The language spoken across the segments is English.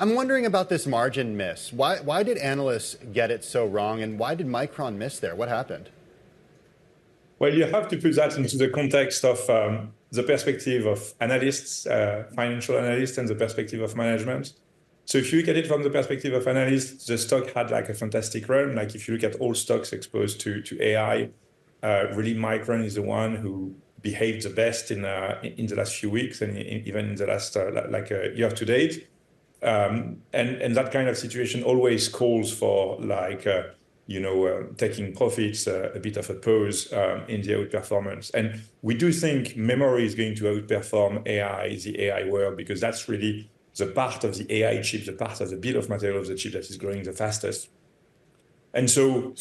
I'm wondering about this margin miss. Why did analysts get it so wrong, and why did Micron miss there? What happened? Well, you have to put that into the context of the perspective of analysts, financial analysts, and the perspective of management. So if you look at it from the perspective of analysts, the stock had like a fantastic run. Like if you look at all stocks exposed to AI, really Micron is the one who behaved the best in the last few weeks and even in the last year to date. And that kind of situation always calls for taking profits, a bit of a pause in the outperformance. And we do think memory is going to outperform AI, the AI world, because that's really the part of the AI chip, the part of the bill of material of the chip that is growing the fastest. And so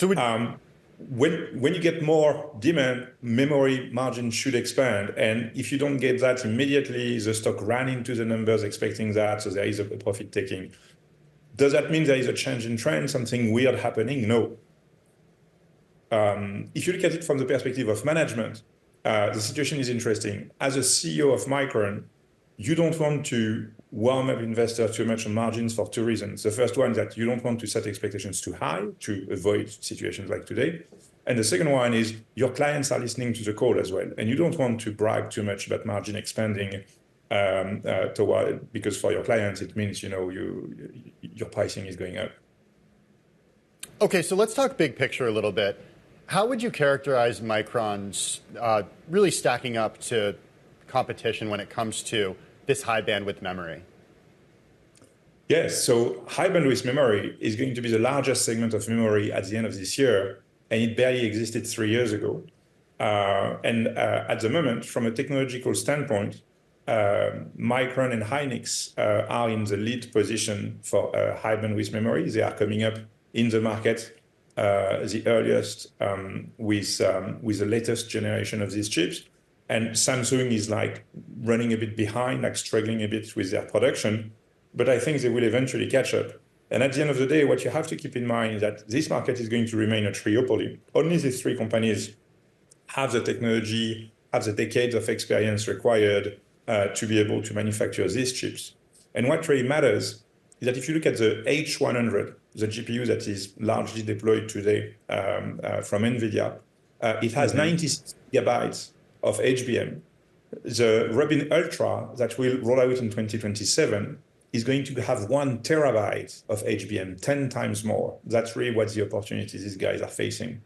when you get more demand, memory margin should expand. And if you don't get that immediately, the stock ran into the numbers expecting that, so there is a profit taking. Does that mean there is a change in trend, something weird happening? No. If you look at it from the perspective of management, the situation is interesting. As a CEO of Micron, you don't want to warm up investors too much on margins for two reasons. The first one is that you don't want to set expectations too high to avoid situations like today. And the second one is your clients are listening to the call as well. And you don't want to brag too much about margin expanding because for your clients, it means, your pricing is going up. Okay, so let's talk big picture a little bit. How would you characterize Micron's really stacking up to competition when it comes to this high bandwidth memory? Yes, so high bandwidth memory is going to be the largest segment of memory at the end of this year, and it barely existed 3 years ago. At the moment, from a technological standpoint, Micron and Hynix are in the lead position for high bandwidth memory. They are coming up in the market the earliest with the latest generation of these chips. And Samsung is like running a bit behind, like struggling a bit with their production, but I think they will eventually catch up. And at the end of the day, what you have to keep in mind is that this market is going to remain a triopoly. Only these three companies have the technology, have the decades of experience required to be able to manufacture these chips. And what really matters is that if you look at the H100, the GPU that is largely deployed today from NVIDIA, it has 96 gigabytes of HBM. The Rubin Ultra that will roll out in 2027 is going to have 1 terabyte of HBM, 10 times more. That's really what the opportunities these guys are facing.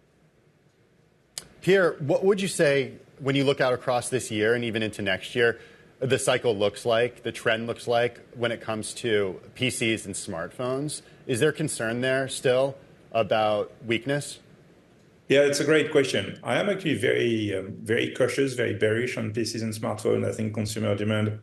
Pierre, what would you say when you look out across this year and even into next year, the cycle looks like, the trend looks like when it comes to PCs and smartphones? Is there concern there still about weakness? Yeah, it's a great question. I am actually very cautious, very bearish on PCs and smartphones. I think consumer demand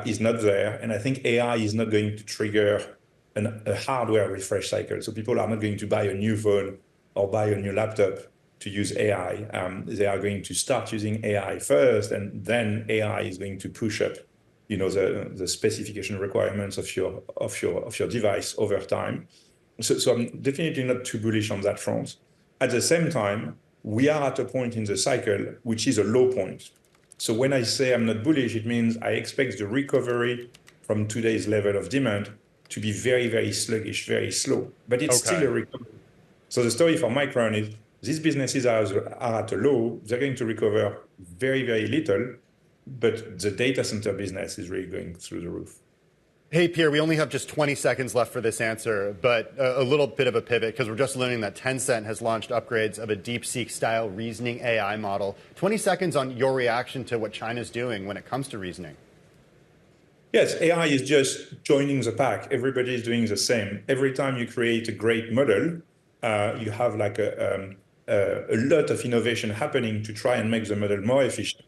is not there. And I think AI is not going to trigger a hardware refresh cycle. So people are not going to buy a new phone or buy a new laptop to use AI. They are going to start using AI first, and then AI is going to push up, the specification requirements of your device over time. So I'm definitely not too bullish on that front. At the same time, we are at a point in the cycle which is a low point. So when I say I'm not bullish, it means I expect the recovery from today's level of demand to be very, very sluggish, very slow. But it's still a recovery. So the story for Micron is these businesses are at a low. They're going to recover very, very little, but the data center business is really going through the roof. Hey, Pierre, we only have just 20 seconds left for this answer, but a little bit of a pivot because we're just learning that Tencent has launched upgrades of a DeepSeek-style reasoning AI model. 20 seconds on your reaction to what China's doing when it comes to reasoning. Yes, AI is just joining the pack. Everybody is doing the same. Every time you create a great model, you have like a lot of innovation happening to try and make the model more efficient.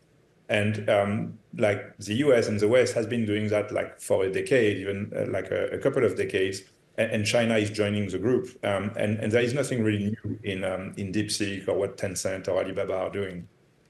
And like the US and the West has been doing that like for a decade, even like a couple of decades, and China is joining the group. And there is nothing really new in DeepSeek or what Tencent or Alibaba are doing.